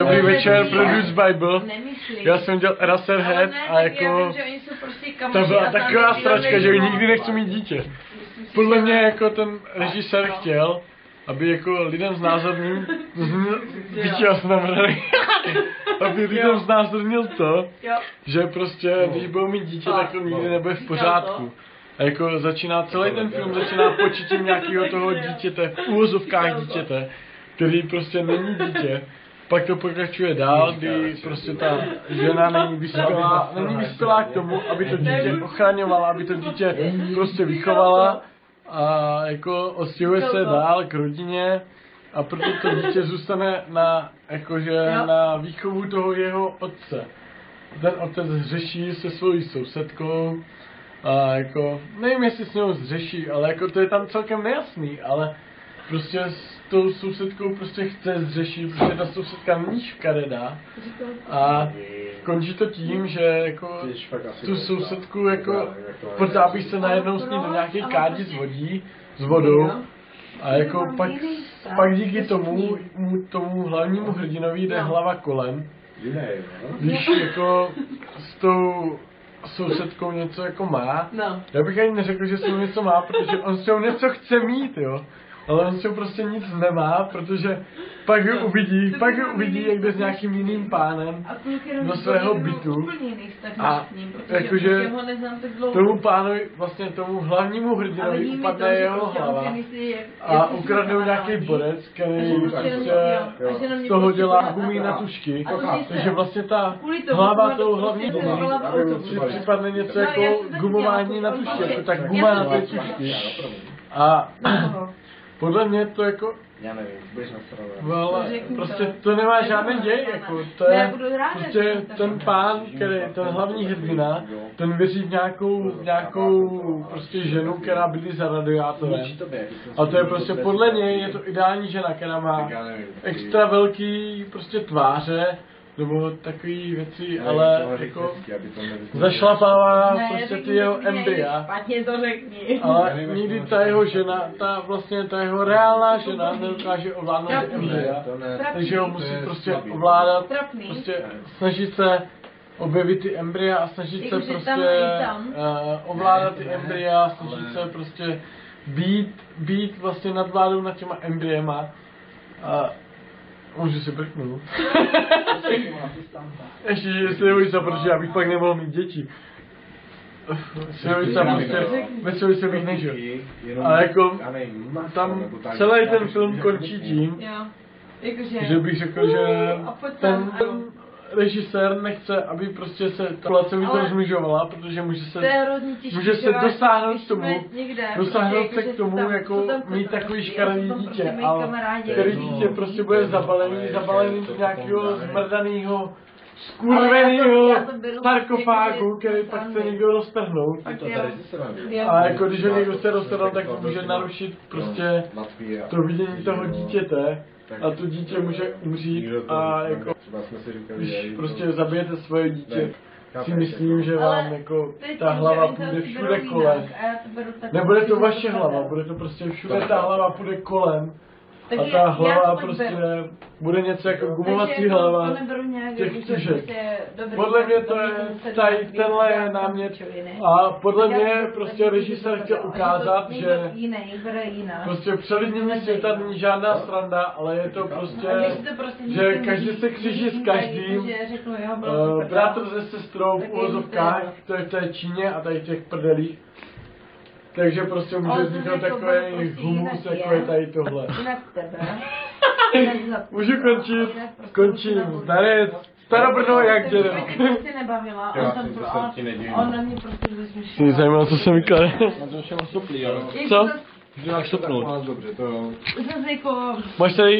Dobrý večer, Produce Bible. Já jsem dělal Eraserhead a jako to byla taková sračka, že nikdy nechci mít dítě. Podle mě jako ten režisér chtěl, aby jako lidem znázornil, aby lidem znázornil to, že prostě když budou mít dítě, tak to nikdy nebude v pořádku. A jako začíná celý ten film začíná početím nějakého toho dítěte, v úvozovkách dítěte, který prostě není dítě. Pak to pokračuje dál, kdy prostě ta žena není vyspělá k tomu, aby to dítě ochraňovala, aby to dítě prostě vychovala a jako odstěhuje se dál k rodině a proto to dítě zůstane na, jakože na výchovu toho jeho otce. Ten otec řeší se svojí sousedkou a jako, nevím jestli s něho zřeší, ale jako to je tam celkem nejasný, ale prostě s tou sousedkou prostě chce zřešit, protože ta sousedka není škaredá a končí to tím, že jako tu sousedku jako potápí se najednou s ní do nějaké kádi s vodou a jako pak díky tomu hlavnímu hrdinovi jde hlava kolem, když jako s tou sousedkou něco jako má. Já bych ani neřekl, že s ním něco má, protože on s ním něco chce mít, jo. Ale on s tím prostě nic nemá, protože pak ho uvidí, jak jde s nějakým jiným pánem do svého bytu a jakože tomu pánovi, vlastně tomu hlavnímu hrdinovi upadne jeho hlava a ukradnou nějaký borec, který prostě z toho dělá gumí na tušky, takže vlastně ta hlava toho hlavního si připadne něco jako gumování na tušky, jako tak guma na té tušky a podle mě to jako, já nevím, budeš nasrovat. ale prostě to nemá žádný děj, jako, to je prostě ten pán, který, ten hlavní hrdina, ten věří v nějakou prostě ženu, která bydlí za radiátorem. A to je prostě podle něj, je to ideální žena, která má extra velký prostě tváře, nebo takový věci, ale jako zašlapává prostě ty jeho embrya. Špatně to řekni. Ale nikdy ta jeho žena, ta jeho reálná žena nedokáže ovládnout ty embrya. Takže ho musí prostě ovládat, prostě snažit se objevit ty embrya a snažit se prostě ovládat ty embrya, snažit se prostě být vlastně nadvládou nad těma embryema. Můžu si brknout. Ještě, že Slivovica, protože já bych pak nemohl mít děti. Slivovica prostě, ve Slivovice bych nežil. Ale jako, tam celý ten film končí tím, že bych řekl, že ten režisér nechce, aby prostě se ta populace víc rozmnožovala, protože může se dosáhnout se k tomu, jako mít takový škaredý dítě, který dítě prostě bude zabalený do nějakého zmrdanýho, skurvenýho sarkofágu, který pak chce někdo roztrhnout. A jako když ho někdo se roztrhne, tak může narušit prostě to vidění toho dítěte. A to dítě může umřít a jako, když prostě zabijete svoje dítě, si myslím, že vám jako ta hlava půjde všude kolem. Nebude to vaše hlava, bude to prostě všude ta hlava půjde kolem. A ta hlava prostě bude něco jako gumovací hlava těch tužek. Podle mě to je, tady tenhle je námět a podle mě prostě režisér chtěl ukázat, že prostě přelidnění světa není žádná sranda, ale je to prostě, že každý se kříží s každým, bratr se sestrou v uvozovkách, to je v té Číně a tady v těch prdelích. Takže prostě může vzniknout takový humus, jako je tady tohle. Můžu končím, starec, starobrno jak dědem. Mě prostě nebavila, on na mě prostě zesměšila. Mě zajímalo, co jsem vykládal. Na to všem soplí, ale. Co? Že máš stopnout. Dobře, to jo. Máš tady